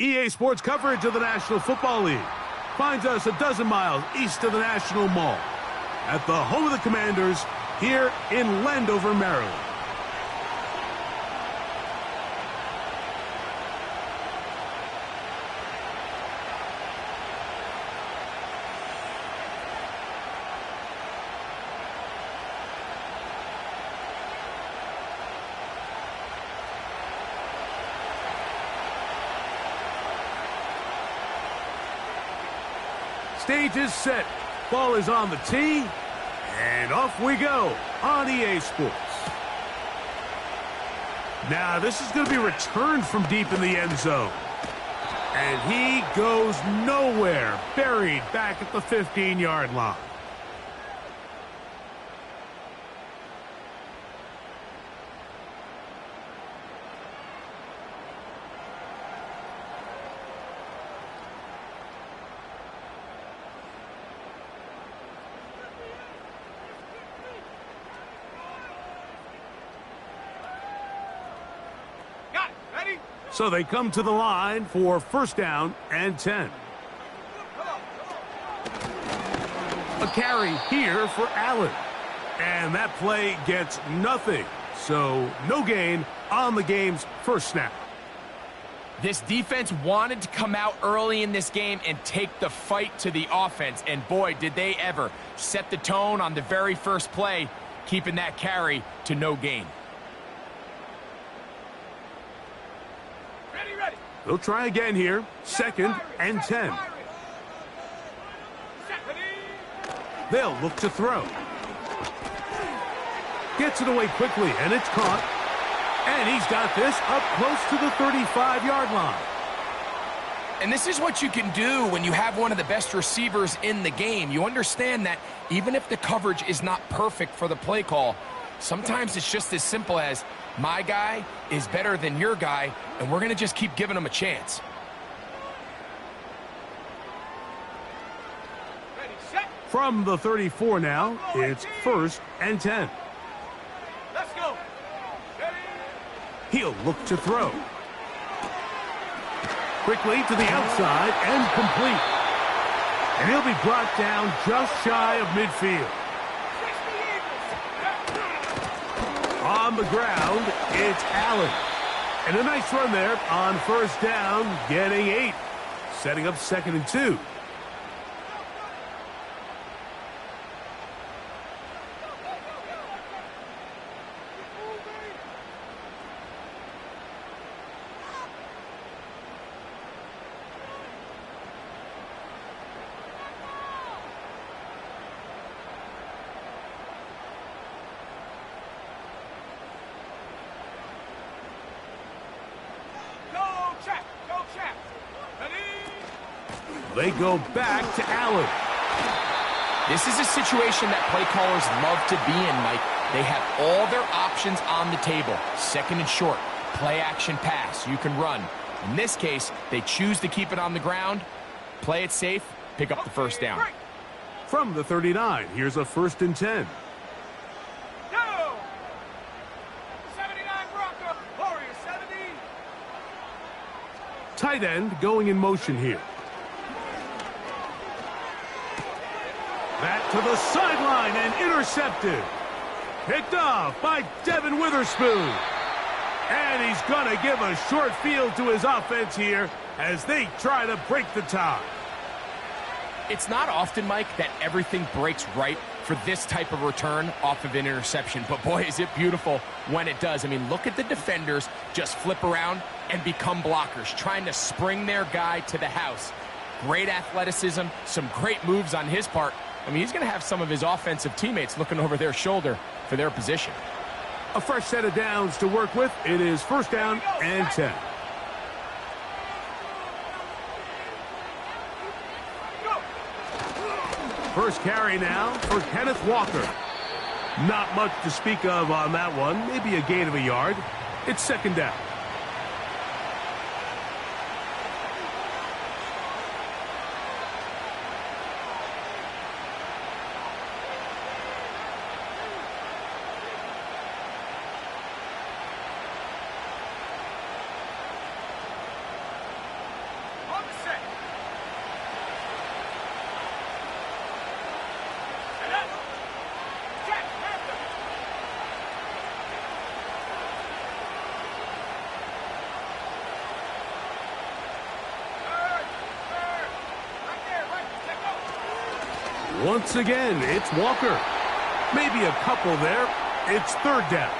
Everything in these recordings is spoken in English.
EA Sports coverage of the National Football League finds us a dozen miles east of the National Mall at the home of the Commanders here in Landover, Maryland. Stage is set. Ball is on the tee. And off we go on EA Sports. Now, this is going to be returned from deep in the end zone. And he goes nowhere. Buried back at the 15-yard line. So they come to the line for first down and 10. A carry here for Allen. And that play gets nothing. So no gain on the game's first snap. This defense wanted to come out early in this game and take the fight to the offense. And boy, did they ever set the tone on the very first play, keeping that carry to no gain. They'll try again here. Second and 10. They'll look to throw. Gets it away quickly, and it's caught. And he's got this up close to the 35-yard line. And this is what you can do when you have one of the best receivers in the game. You understand that even if the coverage is not perfect for the play call, sometimes it's just as simple as, my guy is better than your guy, and we're going to just keep giving him a chance. From the 34 now, it's first and 10. Let's go. He'll look to throw. Quickly to the outside and complete. And he'll be brought down just shy of midfield. On the ground, it's Allen. And a nice run there on first down, getting 8. Setting up second and 2. They go back to Allen. This is a situation that play callers love to be in, Mike. They have all their options on the table. Second and short, play action pass. You can run. In this case, they choose to keep it on the ground, play it safe, pick up the first down. From the 39, here's a first and 10. Go! 79 Bronco, Warrior 70. Tight end going in motion here. Back to the sideline and intercepted. Picked off by Devin Witherspoon. And he's going to give a short field to his offense here as they try to break the tie. It's not often, Mike, that everything breaks right for this type of return off of an interception. But boy, is it beautiful when it does. I mean, look at the defenders just flip around and become blockers, trying to spring their guy to the house. Great athleticism, some great moves on his part. I mean, he's going to have some of his offensive teammates looking over their shoulder for their position. A fresh set of downs to work with. It is first down and 10. First carry now for Kenneth Walker. Not much to speak of on that one. Maybe a gain of a yard. It's second down. Once again, it's Walker. Maybe a couple there. It's third down.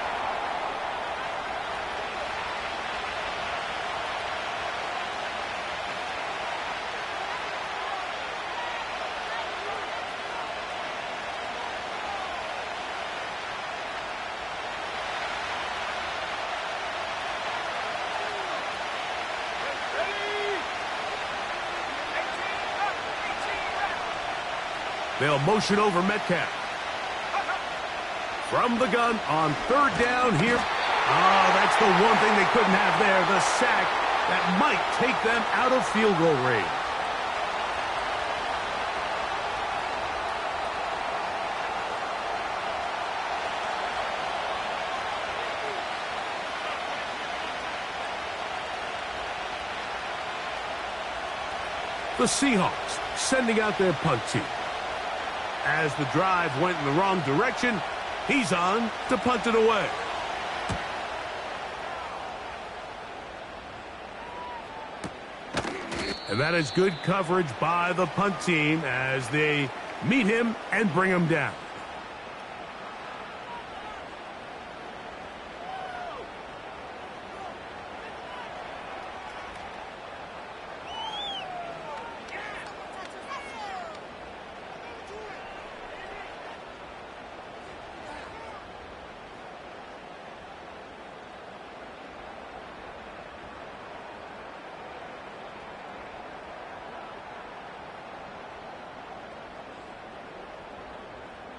They'll motion over Metcalf. From the gun on third down here. Oh, that's the one thing they couldn't have there, the sack that might take them out of field goal range. The Seahawks sending out their punt team. As the drive went in the wrong direction, he's on to punt it away. And that is good coverage by the punt team as they meet him and bring him down.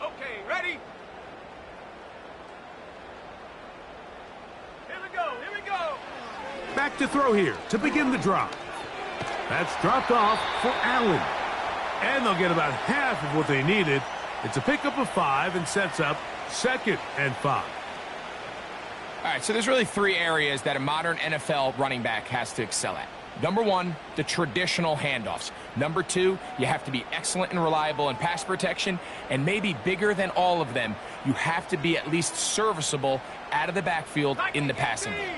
Okay, ready? Here we go, here we go. Back to throw here to begin the drive. That's dropped off for Allen. And they'll get about half of what they needed. It's a pickup of 5 and sets up 2nd and 5. All right, so there's really 3 areas that a modern NFL running back has to excel at. Number 1, the traditional handoffs. Number 2, you have to be excellent and reliable in pass protection. And maybe bigger than all of them, you have to be at least serviceable out of the backfield in the passing game.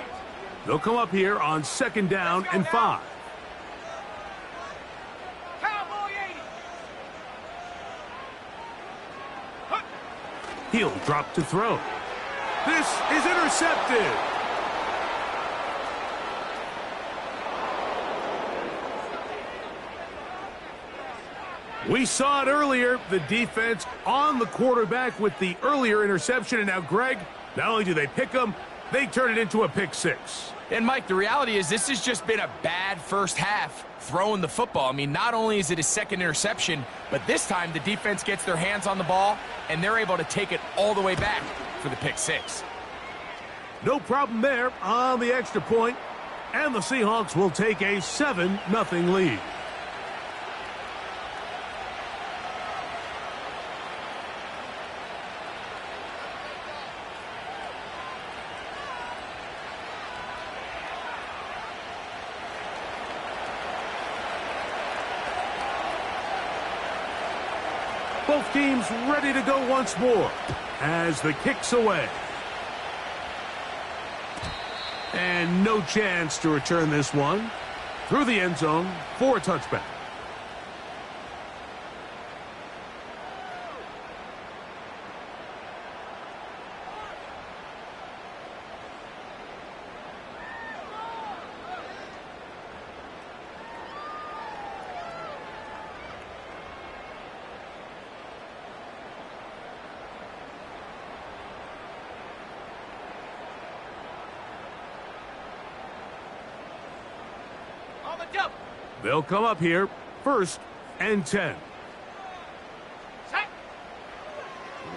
They'll come up here on 2nd down and 5. Cowboy 80. He'll drop to throw. This is intercepted. We saw it earlier, the defense on the quarterback with the earlier interception. And now, Greg, not only do they pick him, they turn it into a pick 6. And, Mike, the reality is this has just been a bad first half throwing the football. I mean, not only is it his 2nd interception, but this time the defense gets their hands on the ball, and they're able to take it all the way back for the pick 6. No problem there on the extra point, and the Seahawks will take a 7-0 lead. Both teams ready to go once more as the kick's away. And no chance to return this one through the end zone for a touchback. They'll come up here, 1st and 10. Set.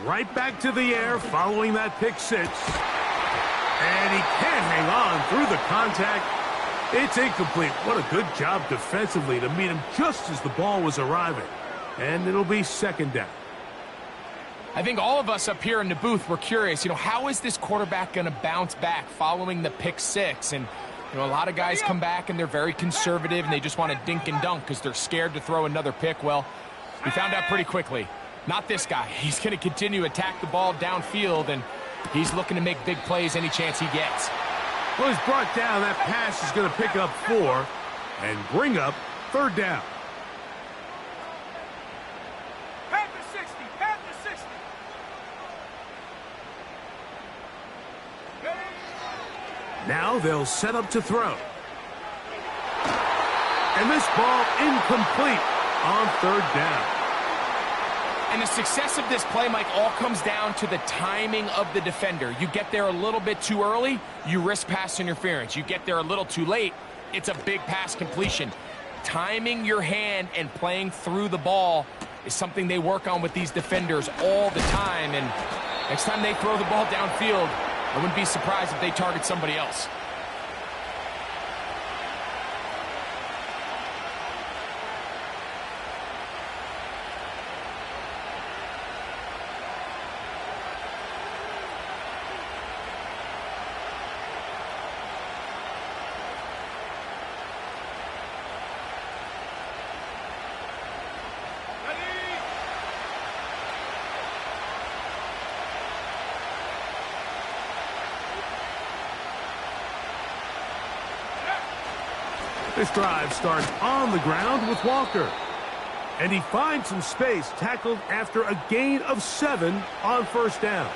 Right back to the air following that pick 6. And he can't hang on through the contact. It's incomplete. What a good job defensively to meet him just as the ball was arriving. And it'll be 2nd down. I think all of us up here in the booth were curious, how is this quarterback going to bounce back following the pick 6? And a lot of guys come back and they're very conservative and they just want to dink and dunk because they're scared to throw another pick. Well, we found out pretty quickly. Not this guy. He's going to continue to attack the ball downfield, and he's looking to make big plays any chance he gets. Well, he's brought down. That pass is going to pick up 4 and bring up 3rd down. Panthers Now they'll set up to throw. And this ball incomplete on third down. And the success of this play, Mike, all comes down to the timing of the defender. You get there a little bit too early, you risk pass interference. You get there a little too late, it's a big pass completion. Timing your hand and playing through the ball is something they work on with these defenders all the time. And next time they throw the ball downfield, I wouldn't be surprised if they target somebody else. This drive starts on the ground with Walker. And he finds some space, tackled after a gain of 7 on first down.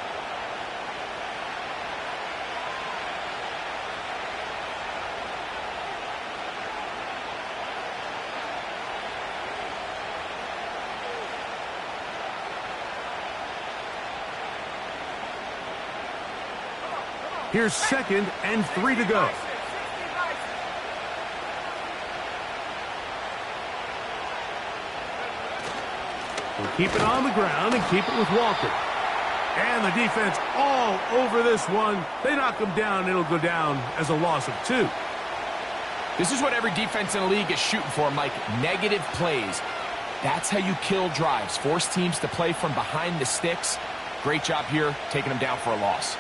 Here's 2nd and 3 to go. We'll keep it on the ground and keep it with Walker. And the defense all over this one. They knock him down, and it'll go down as a loss of 2. This is what every defense in the league is shooting for, Mike. Negative plays. That's how you kill drives. Force teams to play from behind the sticks. Great job here, taking them down for a loss.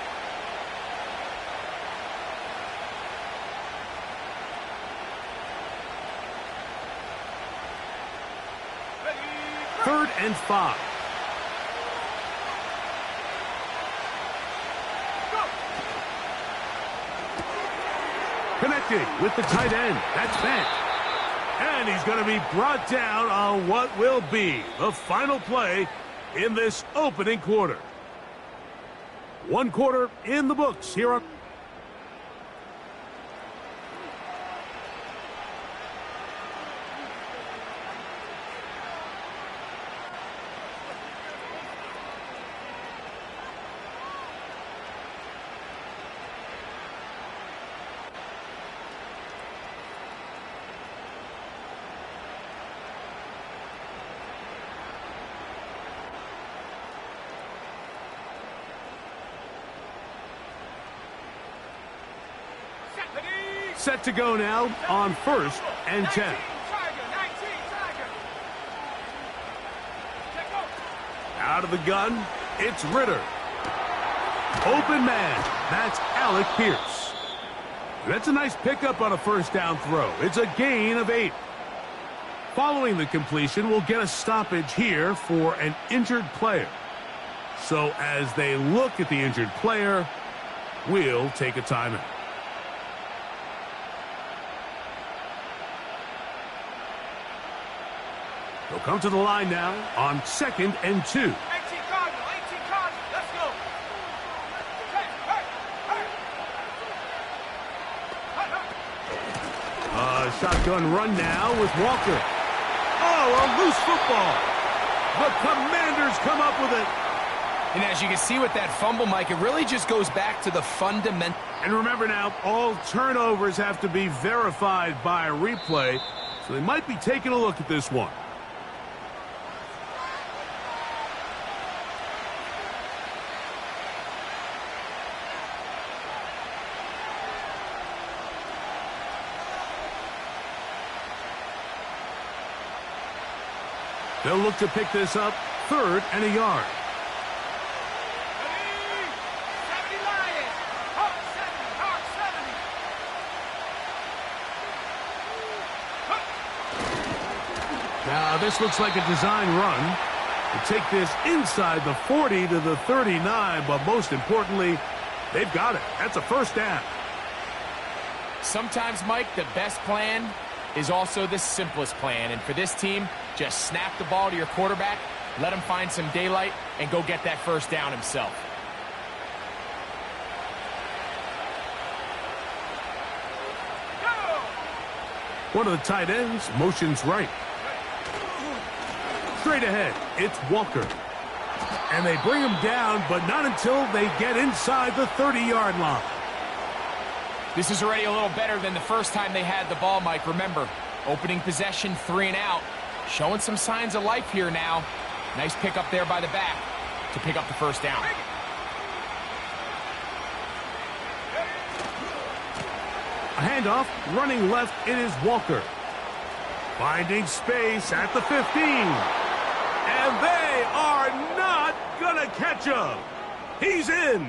Third and 5. Connected with the tight end. That's bent. And he's going to be brought down on what will be the final play in this opening quarter. 1 quarter in the books here on... Set to go now on 1st and 10. Out of the gun, it's Ritter. Open man, that's Alec Pierce. That's a nice pickup on a first down throw. It's a gain of 8. Following the completion, we'll get a stoppage here for an injured player. So as they look at the injured player, we'll take a timeout. They'll come to the line now on 2nd and 2. 18 Cardinal, let's go. Shotgun run now with Walker. Oh, a loose football. The Commanders come up with it. And as you can see with that fumble, Mike, it really just goes back to the fundamental. And remember now, all turnovers have to be verified by a replay, so they might be taking a look at this one. They'll look to pick this up 3rd and a yard. Now this looks like a design run. To take this inside the 40 to the 39, but most importantly, they've got it. That's a first down. Sometimes, Mike, the best plan is also the simplest plan. And for this team, just snap the ball to your quarterback, let him find some daylight, and go get that first down himself. One of the tight ends motions right. Straight ahead, it's Walker. And they bring him down, but not until they get inside the 30-yard line. This is already a little better than the first time they had the ball, Mike. Remember, opening possession, 3 and out. Showing some signs of life here now. Nice pick up there by the back to pick up the first down. A handoff, running left, it is Walker. Finding space at the 15. And they are not gonna catch him. He's in.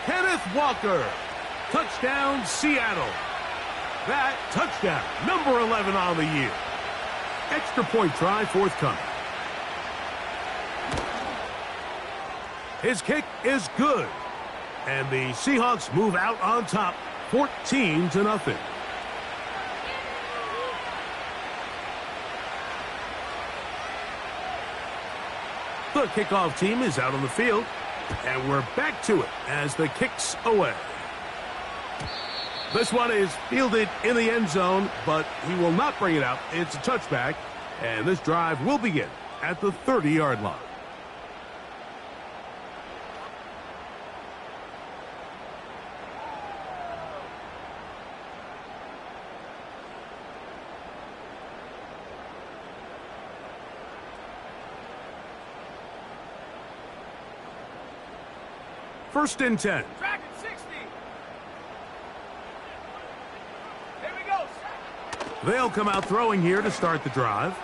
Kenneth Walker. Touchdown, Seattle. That touchdown, number 11 on the year. Extra point try forthcoming. His kick is good. And the Seahawks move out on top, 14-0. The kickoff team is out on the field, and we're back to it as the kick's away. This one is fielded in the end zone, but he will not bring it out. It's a touchback, and this drive will begin at the 30-yard line. First and 10. Track at 60. Here we go. They'll come out throwing here to start the drive.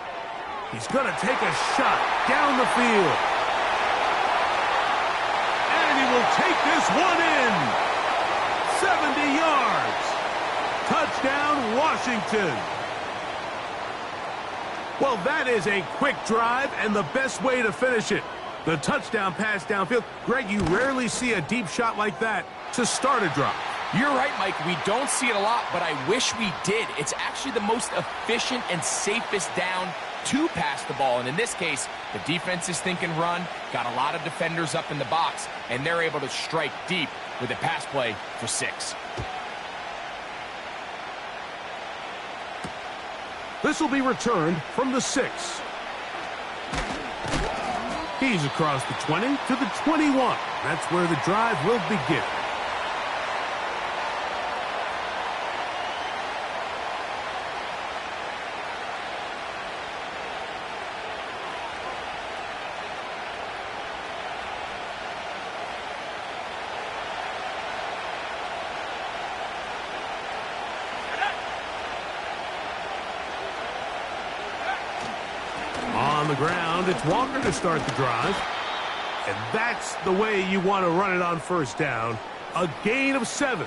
He's going to take a shot down the field. And he will take this one in. 70 yards. Touchdown, Washington. Well, that is a quick drive and the best way to finish it. The touchdown pass downfield. Greg, you rarely see a deep shot like that to start a drive. You're right, Mike. We don't see it a lot, but I wish we did. It's actually the most efficient and safest down to pass the ball. And in this case, the defense is thinking run, got a lot of defenders up in the box, and they're able to strike deep with a pass play for 6. This will be returned from the 6. He's across the 20 to the 21. That's where the drive will begin. On the ground, it's Walker to start the drive. And that's the way you want to run it on first down. A gain of 7.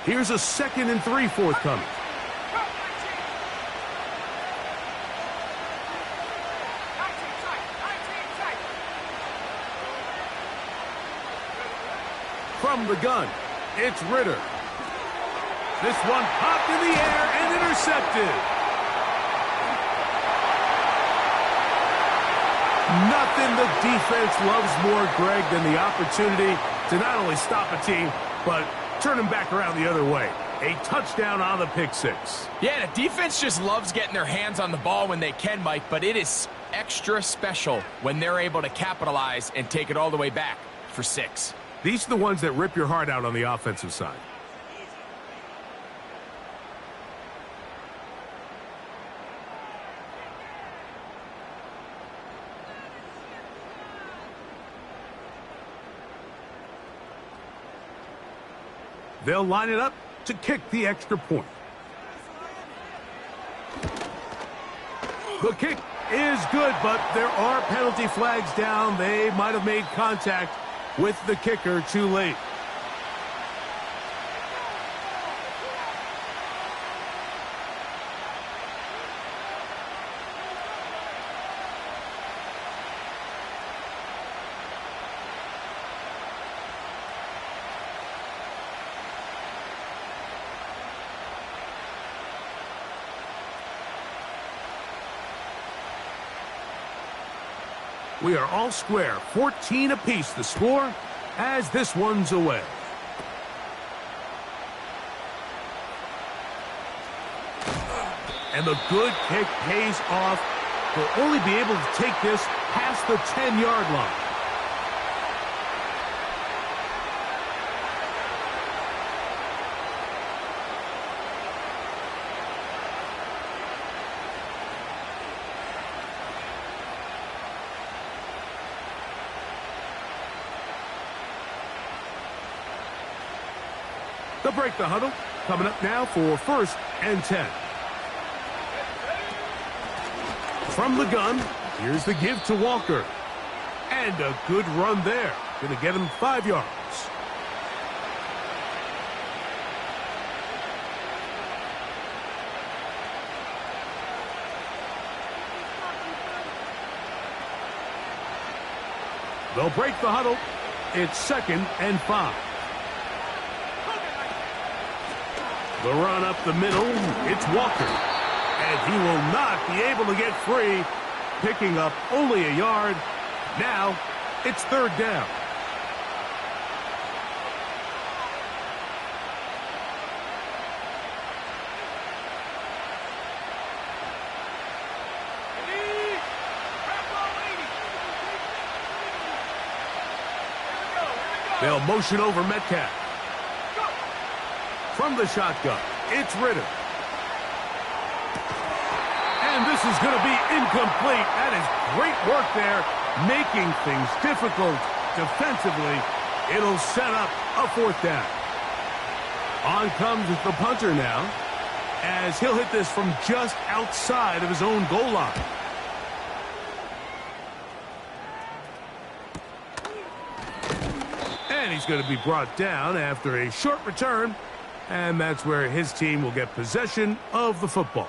Here's a 2nd and 3 forthcoming. From the gun, it's Ritter. This one popped in the air and intercepted. Nothing the defense loves more, Greg, than the opportunity to not only stop a team, but turn them back around the other way. A touchdown on the pick 6. Yeah, the defense just loves getting their hands on the ball when they can, Mike, but it is extra special when they're able to capitalize and take it all the way back for 6. These are the ones that rip your heart out on the offensive side. They'll line it up to kick the extra point. The kick is good, but there are penalty flags down. They might have made contact with the kicker too late. We are all square, 14 apiece the score as this one's away. And the good kick pays off. They'll only be able to take this past the 10-yard line. They'll break the huddle. Coming up now for 1st and 10. From the gun, here's the give to Walker. And a good run there. Going to get him 5 yards. They'll break the huddle. It's 2nd and 5. The run up the middle, it's Walker. And he will not be able to get free, picking up only a yard. Now, it's 3rd down. They'll motion over Metcalf. From the shotgun, it's Ritter. And this is going to be incomplete. That is great work there, making things difficult defensively. It'll set up a 4th down. On comes the punter now, as he'll hit this from just outside of his own goal line. And he's going to be brought down after a short return. And that's where his team will get possession of the football.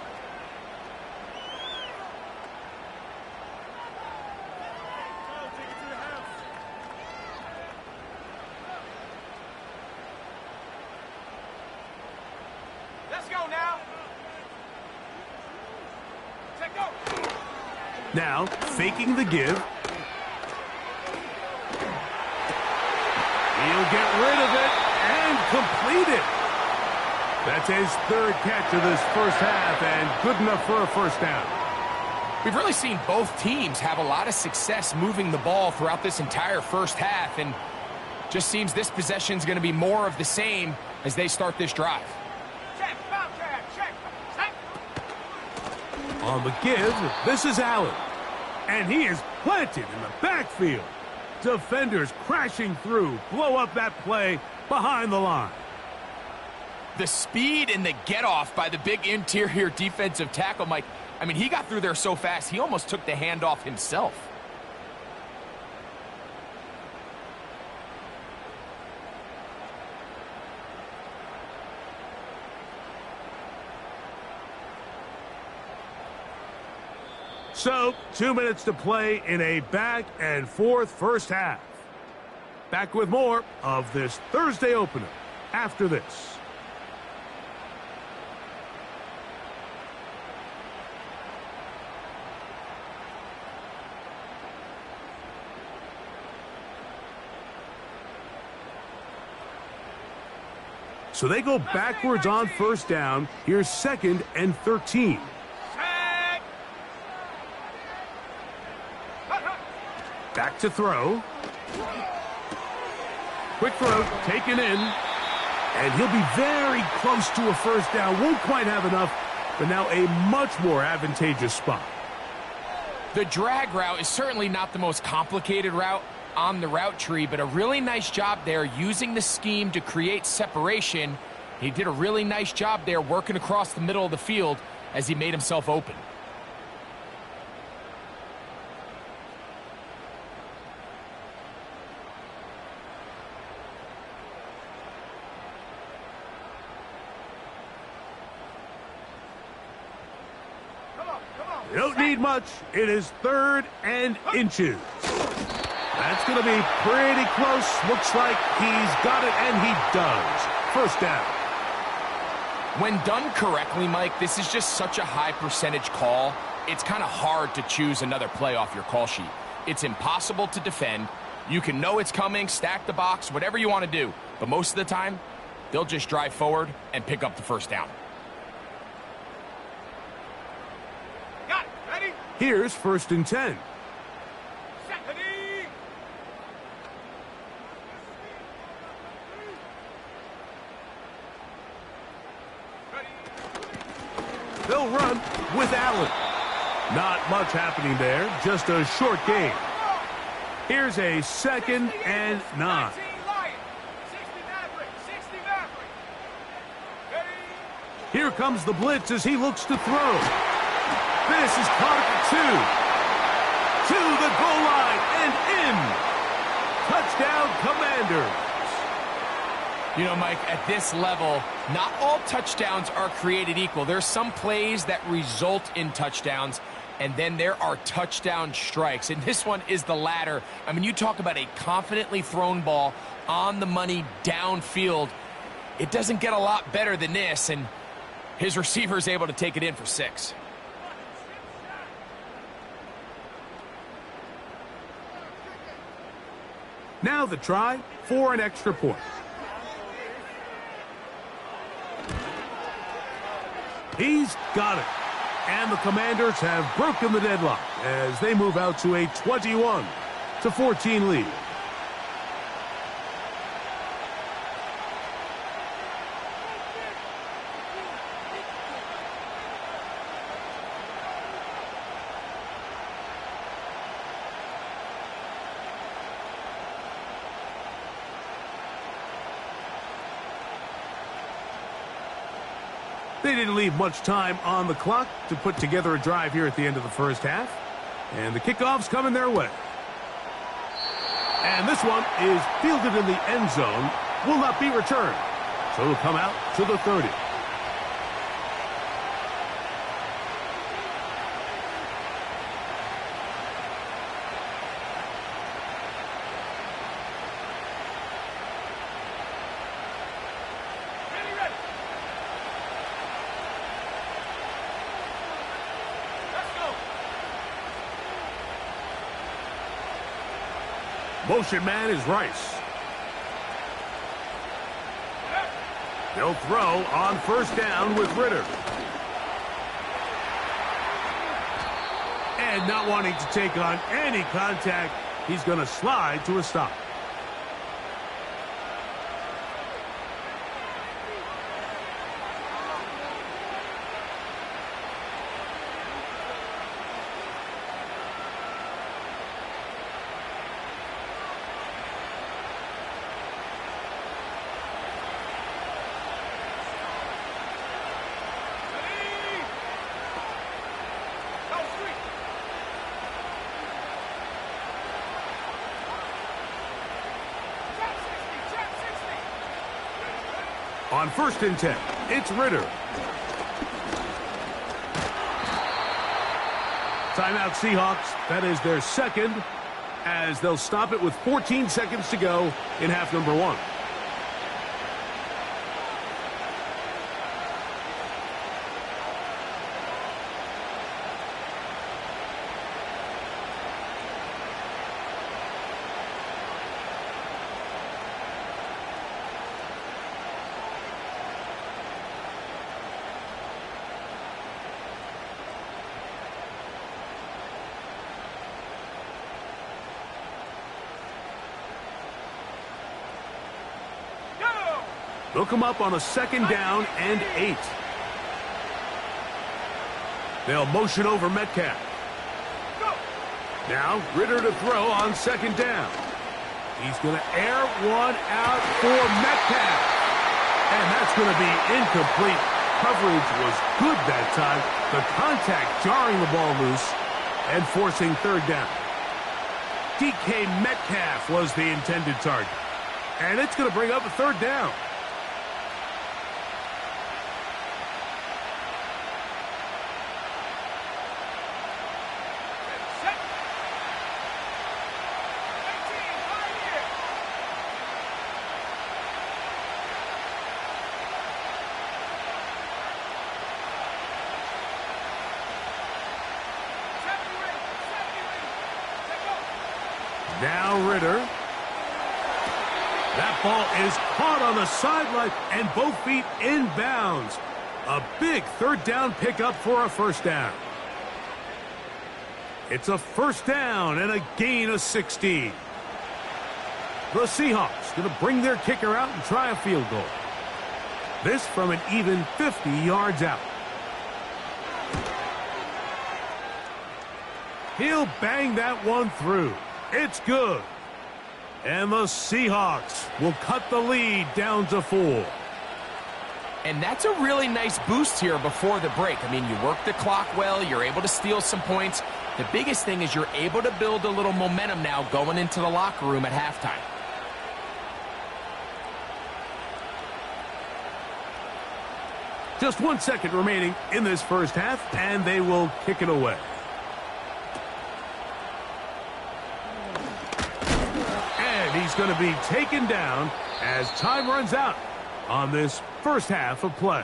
Let's go now. Take go. Now, faking the give. He'll get rid of it and complete it. That's his 3rd catch of this first half, and good enough for a 1st down. We've really seen both teams have a lot of success moving the ball throughout this entire first half, and just seems this possession is going to be more of the same as they start this drive. Check, check. On the give, this is Allen, and he is planted in the backfield. Defenders crashing through, blow up that play behind the line. The speed and the get-off by the big interior defensive tackle, Mike. I mean, he got through there so fast, he almost took the handoff himself. So, 2 minutes to play in a back-and-forth first half. Back with more of this Thursday opener after this. So they go backwards on 1st down. Here's 2nd and 13. Back to throw. Quick throw, taken in. And he'll be very close to a 1st down. Won't quite have enough, but now a much more advantageous spot. The drag route is certainly not the most complicated route on the route tree, but a really nice job there using the scheme to create separation. He did a really nice job there working across the middle of the field as he made himself open. They don't need much. It is 3rd and inches. That's going to be pretty close. Looks like he's got it, and he does. 1st down. When done correctly, Mike, this is just such a high percentage call. It's kind of hard to choose another play off your call sheet. It's impossible to defend. You can know it's coming, stack the box, whatever you want to do. But most of the time, they'll just drive forward and pick up the first down. Got it. Ready? Here's 1st and 10. Set. Ready? Ready? They'll run with Allen. Not much happening there, just a short gain. Here's a 2nd and 9. 19 Lion. 60 Maverick. 60 Maverick. Ready? Here comes the blitz as he looks to throw. This is caught at the 2. To the goal line and in. Touchdown, Commanders. You know, Mike, at this level, not all touchdowns are created equal. There's some plays that result in touchdowns, and then there are touchdown strikes. And this one is the latter. I mean, you talk about a confidently thrown ball on the money downfield. It doesn't get a lot better than this, and his receiver is able to take it in for 6. Now the try for an extra point. He's got it. And the Commanders have broken the deadlock as they move out to a 21-14 lead. They didn't leave much time on the clock to put together a drive here at the end of the first half. And the kickoff's coming their way. And this one is fielded in the end zone. Will not be returned. So it'll come out to the 30. Motion man is Rice. They'll throw on 1st down with Ritter. And not wanting to take on any contact, he's going to slide to a stop. On 1st and 10, it's Ritter. Timeout Seahawks. That is their 2nd, as they'll stop it with 14 seconds to go in half number 1. They'll come up on a 2nd down and 8. They'll motion over Metcalf. Now Ritter to throw on 2nd down. He's going to air one out for Metcalf. And that's going to be incomplete. Coverage was good that time. The contact jarring the ball loose and forcing 3rd down. DK Metcalf was the intended target. And it's going to bring up a 3rd down. Now Ritter. That ball is caught on the sideline and both feet inbounds. A big third down pickup for a first down. It's a first down and a gain of 16. The Seahawks going to bring their kicker out and try a field goal. This from an even 50 yards out. He'll bang that one through. It's good. And the Seahawks will cut the lead down to 4. And that's a really nice boost here before the break. I mean, you work the clock well. You're able to steal some points. The biggest thing is you're able to build a little momentum now going into the locker room at halftime. Just 1 second remaining in this first half, and they will kick it away. And he's going to be taken down as time runs out on this first half of play.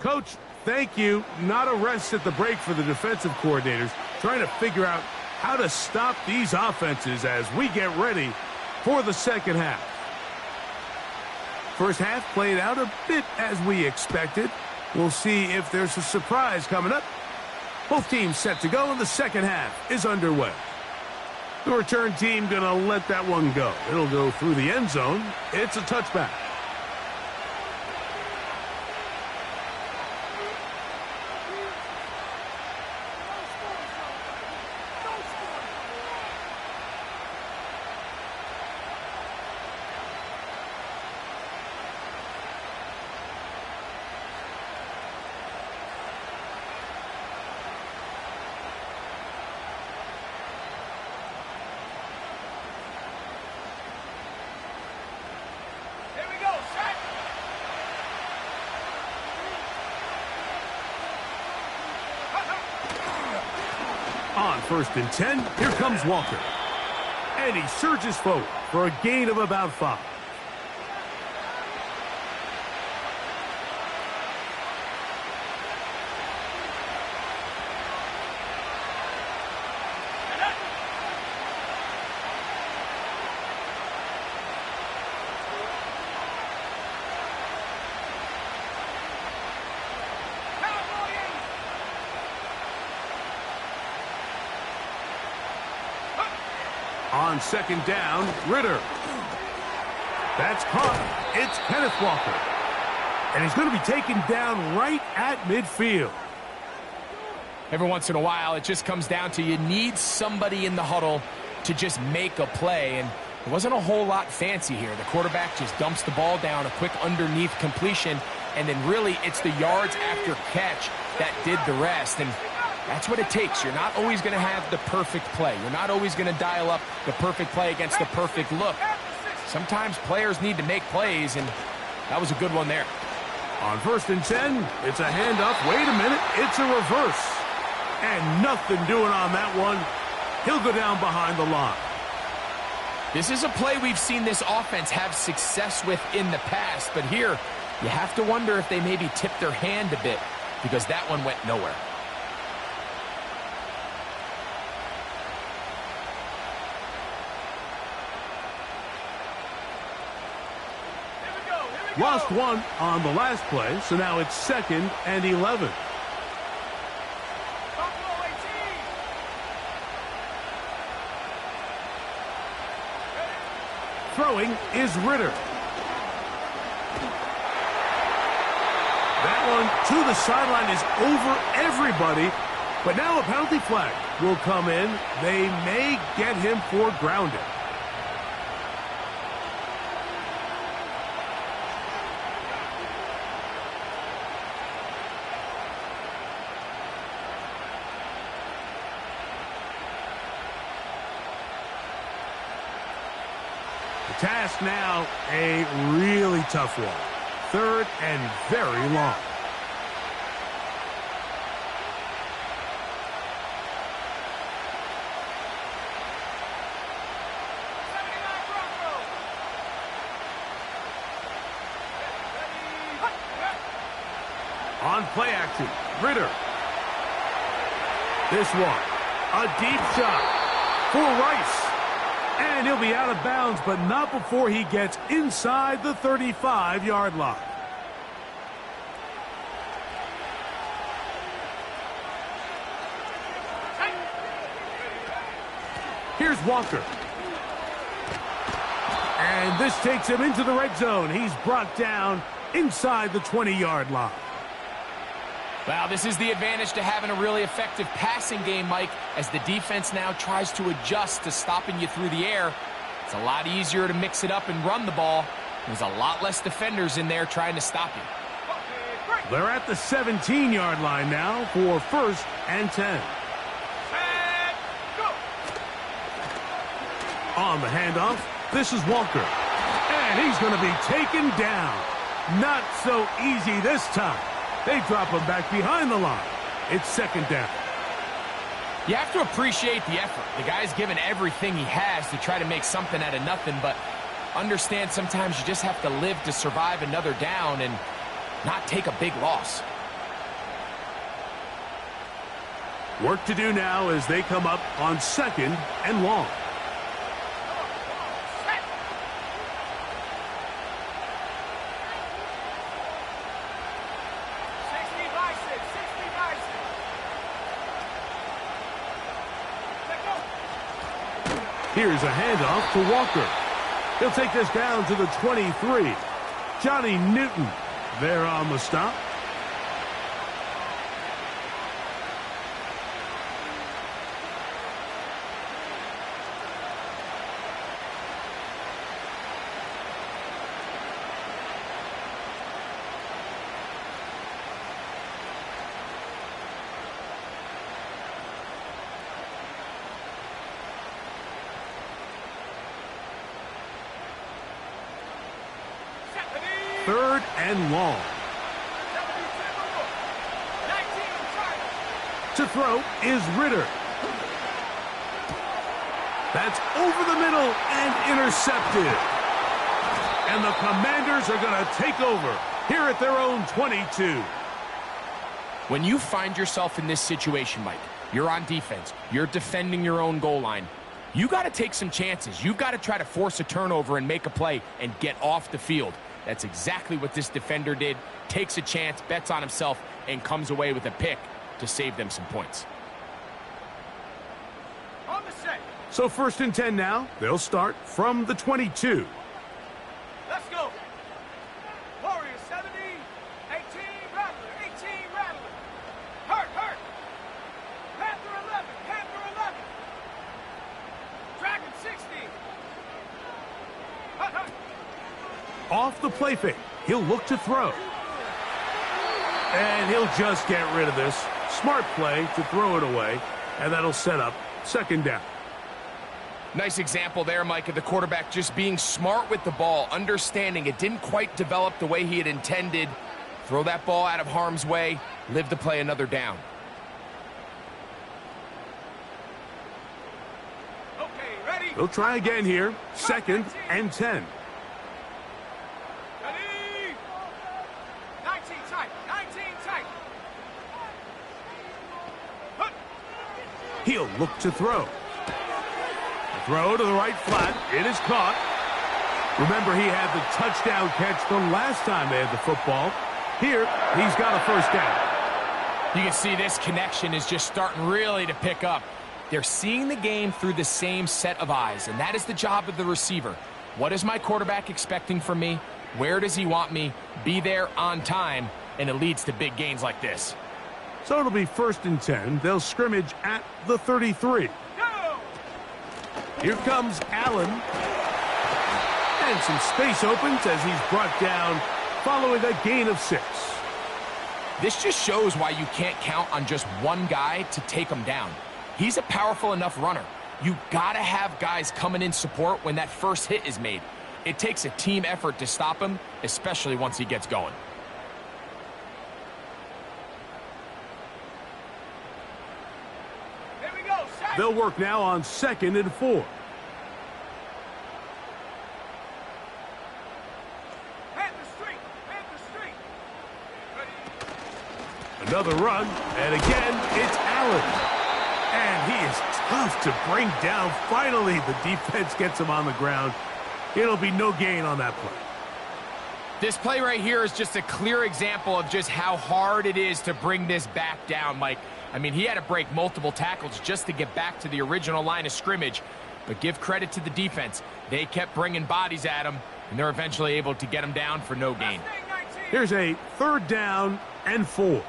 Coach, thank you. Not a rest at the break for the defensive coordinators, trying to figure out how to stop these offenses as we get ready for the second half. First half played out a bit as we expected. We'll see if there's a surprise coming up. Both teams set to go, and the second half is underway. The return team going to let that one go. It'll go through the end zone. It's a touchback. On 1st and 10, here comes Walker. And he surges forward for a gain of about 5. On 2nd down, Ritter. That's caught. It's Kenneth Walker. And he's going to be taken down right at midfield. Every once in a while, it just comes down to you need somebody in the huddle to just make a play. And it wasn't a whole lot fancy here. The quarterback just dumps the ball down, a quick underneath completion, and then really it's the yards after catch that did the rest. And that's what it takes. You're not always going to have the perfect play. You're not always going to dial up the perfect play against the perfect look. Sometimes players need to make plays, and that was a good one there. On 1st and 10, it's a handoff. Wait a minute, it's a reverse. And nothing doing on that one. He'll go down behind the line. This is a play we've seen this offense have success with in the past, but here you have to wonder if they maybe tipped their hand a bit because that one went nowhere. Lost one on the last play, so now it's 2nd and 11. Throwing is Ritter. That one to the sideline is over everybody, but now a penalty flag will come in. They may get him for grounding. Task now, a really tough one. 3rd and very long. On play action, Ritter. This one, a deep shot for Rice. And he'll be out of bounds, but not before he gets inside the 35-yard line. Here's Walker. And this takes him into the red zone. He's brought down inside the 20-yard line. Well, this is the advantage to having a really effective passing game, Mike, as the defense now tries to adjust to stopping you through the air. It's a lot easier to mix it up and run the ball. There's a lot less defenders in there trying to stop you. They're at the 17-yard line now for 1st and 10. And go. On the handoff, this is Walker. And he's going to be taken down. Not so easy this time. They drop him back behind the line. It's 2nd down. You have to appreciate the effort. The guy's given everything he has to try to make something out of nothing, but understand sometimes you just have to live to survive another down and not take a big loss. Work to do now as they come up on 2nd and long. Here's a handoff to Walker. He'll take this down to the 23. Johnny Newton there on the stop. Third and long. To throw is Ritter. That's over the middle and intercepted. And the Commanders are going to take over here at their own 22. When you find yourself in this situation, Mike, you're on defense, you're defending your own goal line, you got to take some chances. You've got to try to force a turnover and make a play and get off the field. That's exactly what this defender did. Takes a chance, bets on himself, and comes away with a pick to save them some points. On the set. So 1st and 10 now. They'll start from the 22. Let's go. Warriors 70, 18 Rattler, 18 Rattler. Hurt. Panther 11, Panther 11. Dragon 60. Hut. Off the play fake, he'll look to throw. And he'll just get rid of this. Smart play to throw it away, and that'll set up 2nd down. Nice example there, Mike, of the quarterback just being smart with the ball, understanding it didn't quite develop the way he had intended. Throw that ball out of harm's way, live to play another down. Okay, ready? They'll try again here. 2nd and 10. Ready? 19 tight, 19 tight. Hut. He'll look to throw. Throw to the right flat. It is caught. Remember, he had the touchdown catch the last time they had the football. Here, he's got a 1st down. You can see this connection is just starting really to pick up. They're seeing the game through the same set of eyes, and that is the job of the receiver. What is my quarterback expecting from me? Where does he want me? Be there on time, and it leads to big gains like this. So it'll be 1st and 10. They'll scrimmage at the 33. Here comes Allen. And some space opens as he's brought down following a gain of 6. This just shows why you can't count on just one guy to take him down. He's a powerful enough runner. You gotta have guys coming in support when that first hit is made. It takes a team effort to stop him, especially once he gets going. Here we go. Set. They'll work now on 2nd and 4. Another run, and again, it's Allen. And he is tough to bring down. Finally, the defense gets him on the ground. It'll be no gain on that play. This play right here is just a clear example of just how hard it is to bring this back down, Mike. I mean, he had to break multiple tackles just to get back to the original line of scrimmage. But give credit to the defense. They kept bringing bodies at him, and they're eventually able to get him down for no gain. Here's a 3rd down and 4.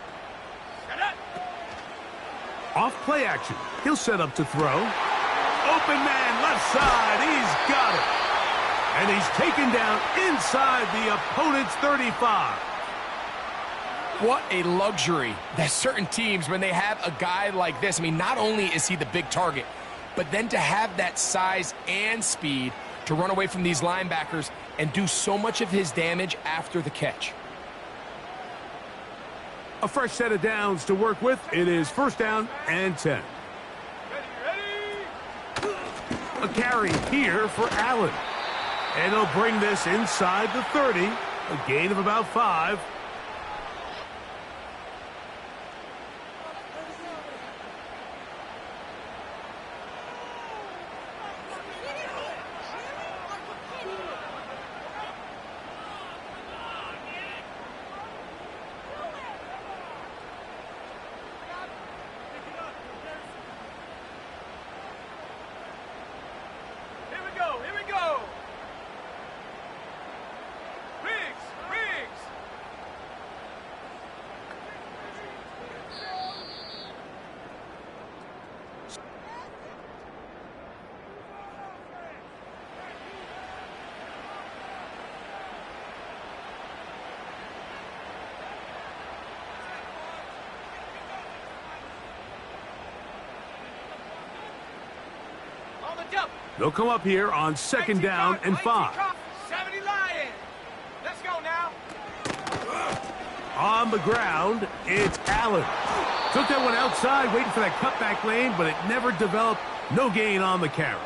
Off play action. He'll set up to throw. Open man, left side. He's got it. And he's taken down inside the opponent's 35. What a luxury that certain teams, when they have a guy like this, I mean, not only is he the big target, but then to have that size and speed to run away from these linebackers and do so much of his damage after the catch. A fresh set of downs to work with. It is 1st down and 10. Ready. A carry here for Allen. And he'll bring this inside the 30. A gain of about 5. They'll come up here on 2nd down and 5. 70 Lion. Let's go now. On the ground, it's Allen. Took that one outside, waiting for that cutback lane, but it never developed. No gain on the carry.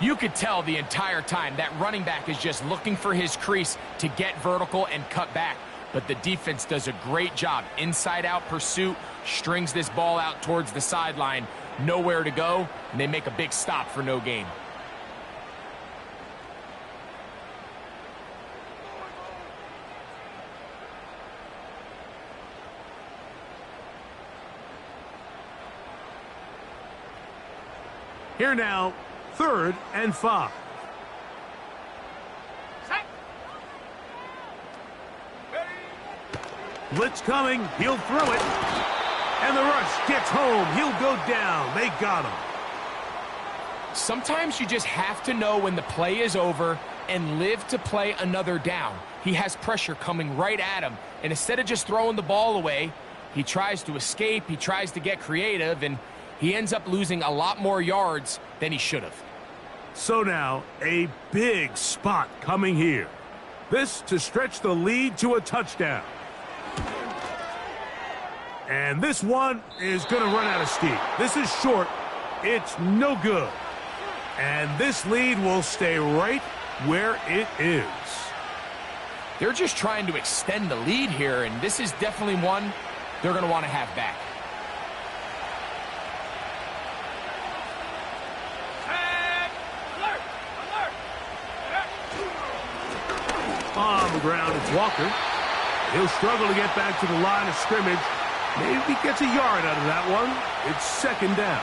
You could tell the entire time that running back is just looking for his crease to get vertical and cut back. But the defense does a great job. Inside-out pursuit, strings this ball out towards the sideline. Nowhere to go, and they make a big stop for no gain. Here now, 3rd and 5. Set. Ready. Blitz coming. He'll throw it. And the rush gets home. He'll go down. They got him. Sometimes you just have to know when the play is over and live to play another down. He has pressure coming right at him, and instead of just throwing the ball away, he tries to escape, he tries to get creative, and he ends up losing a lot more yards than he should have. So now, a big spot coming here. This to stretch the lead to a touchdown. And this one is going to run out of steam. This is short. It's no good. And this lead will stay right where it is. They're just trying to extend the lead here, and this is definitely one they're going to want to have back. Alert! Alert! On the ground, it's Walker. He'll struggle to get back to the line of scrimmage. Maybe he gets a yard out of that one. It's 2nd down.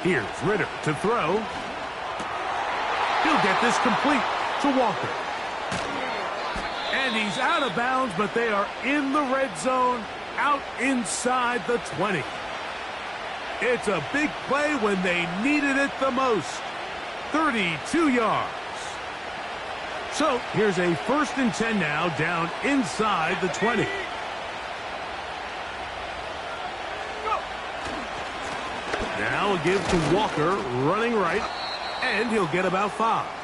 Here's Ritter to throw. He'll get this complete to Walker. And he's out of bounds, but they are in the red zone, out inside the 20. It's a big play when they needed it the most. 32 yards. So here's a 1st and 10 now, down inside the 20. Now a give to Walker, running right, and he'll get about 5.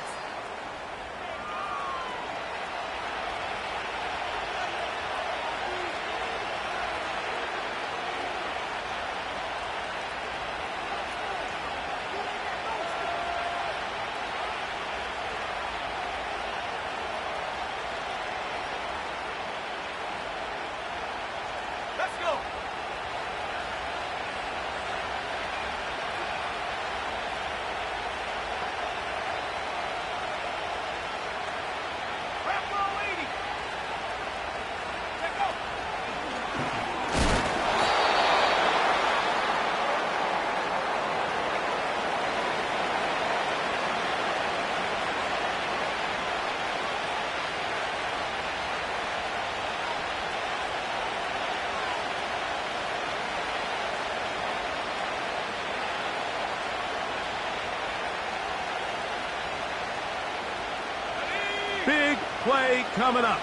Big play coming up.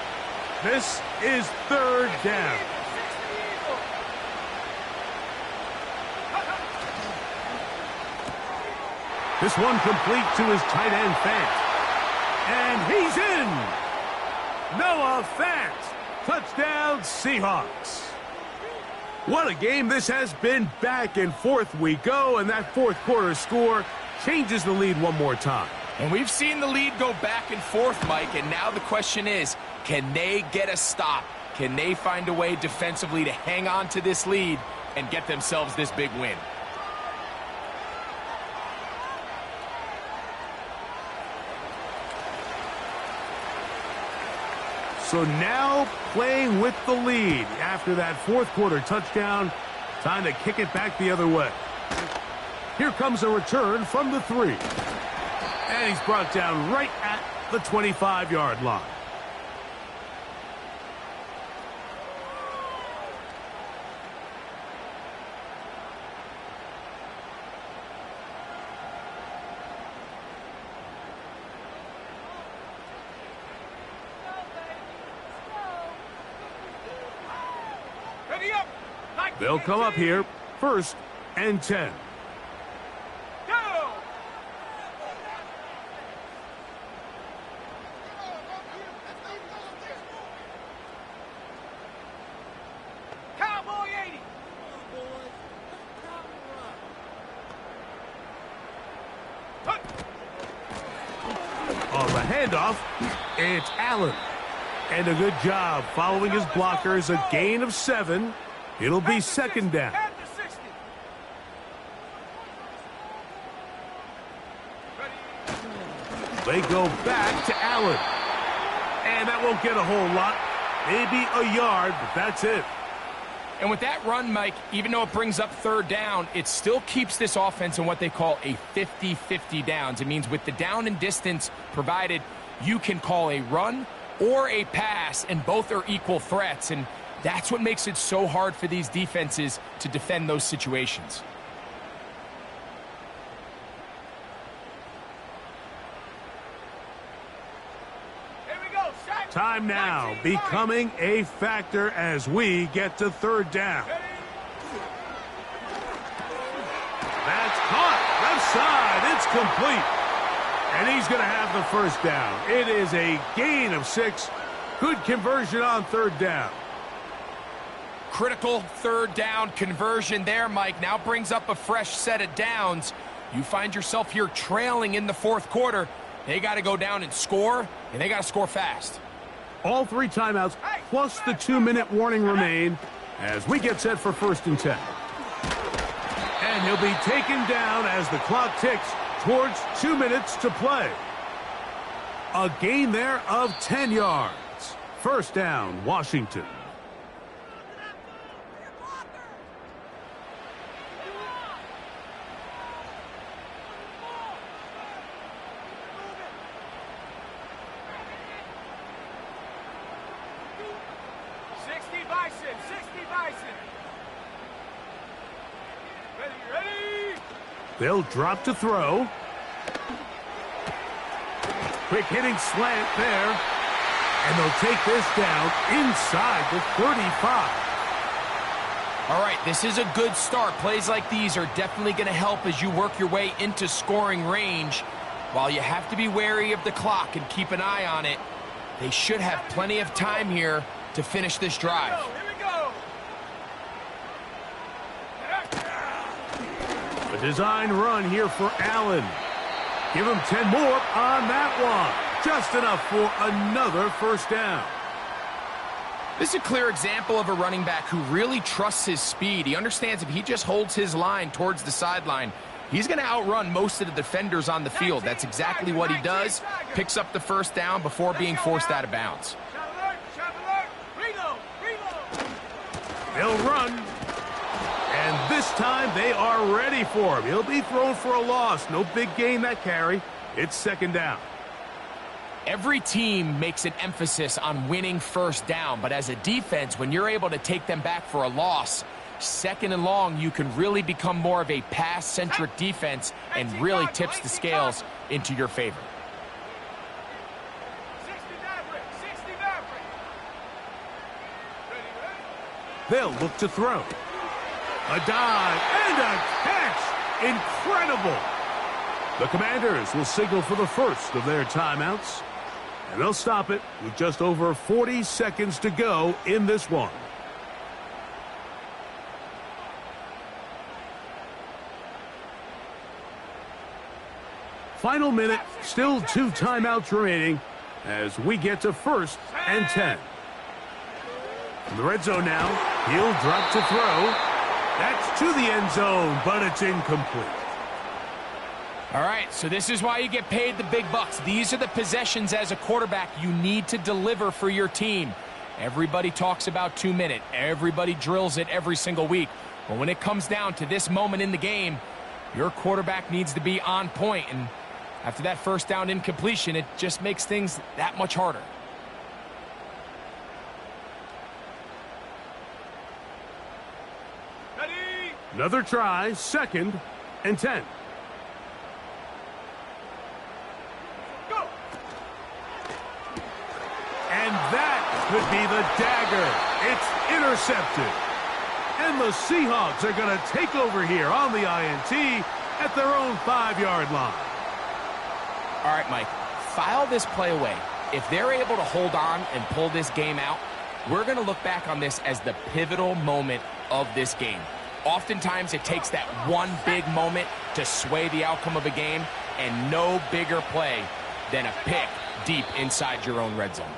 This is 3rd down. This one complete to his tight end, Fant. And he's in. Noah Fant. Touchdown, Seahawks. What a game this has been. Back and forth we go, and that 4th quarter score changes the lead one more time. And we've seen the lead go back and forth, Mike, and now the question is, can they get a stop? Can they find a way defensively to hang on to this lead and get themselves this big win? So now playing with the lead after that 4th quarter touchdown. Time to kick it back the other way. Here comes a return from the 3. And he's brought down right at the 25-yard line. Ready up. They'll come up here, 1st and 10. On the handoff, it's Allen. And a good job following his blockers. A gain of 7. It'll be 2nd down. They go back to Allen. And that won't get a whole lot. Maybe a yard, but that's it. And with that run, Mike, even though it brings up 3rd down, it still keeps this offense in what they call a 50-50 downs. It means with the down and distance provided, you can call a run or a pass, and both are equal threats. And that's what makes it so hard for these defenses to defend those situations. Time now becoming a factor as we get to 3rd down. That's caught. Left side. It's complete. And he's going to have the 1st down. It is a gain of 6. Good conversion on 3rd down. Critical 3rd down conversion there, Mike. Now brings up a fresh set of downs. You find yourself here trailing in the 4th quarter. They got to go down and score, and they got to score fast. All 3 timeouts plus the 2-minute warning remain as we get set for 1st and 10. And he'll be taken down as the clock ticks towards 2 minutes to play. A gain there of 10 yards. 1st down, Washington. They'll drop to throw. Quick hitting slant there. And they'll take this down inside the 35. All right, this is a good start. Plays like these are definitely going to help as you work your way into scoring range. While you have to be wary of the clock and keep an eye on it, they should have plenty of time here to finish this drive. A design run here for Allen. Give him 10 more on that one. Just enough for another first down. This is a clear example of a running back who really trusts his speed. He understands if he just holds his line towards the sideline, he's going to outrun most of the defenders on the field. That's exactly what he does. Picks up the first down before being forced out of bounds. They'll run. And this time they are ready for him. He'll be thrown for a loss. No big gain that carry. It's second down. Every team makes an emphasis on winning first down, but as a defense, when you're able to take them back for a loss, second and long, you can really become more of a pass-centric defense and really tips the scales into your favor. They'll look to throw. A dive and a catch. Incredible. The Commanders will signal for the first of their timeouts. And they'll stop it with just over 40 seconds to go in this one. Final minute, still 2 timeouts remaining as we get to 1st and 10. In the red zone now, he'll drop to throw. That's to the end zone, but it's incomplete. All right, so this is why you get paid the big bucks. These are the possessions as a quarterback you need to deliver for your team. Everybody talks about 2 minute. Everybody drills it every single week. But when it comes down to this moment in the game, your quarterback needs to be on point. And after that first down incompletion, it just makes things that much harder. Ready? Another try, 2nd and 10. And that could be the dagger. It's intercepted. And the Seahawks are going to take over here on the INT at their own 5-yard line. All right, Mike, file this play away. If they're able to hold on and pull this game out, we're going to look back on this as the pivotal moment of this game. Oftentimes, it takes that one big moment to sway the outcome of a game, and no bigger play than a pick deep inside your own red zone.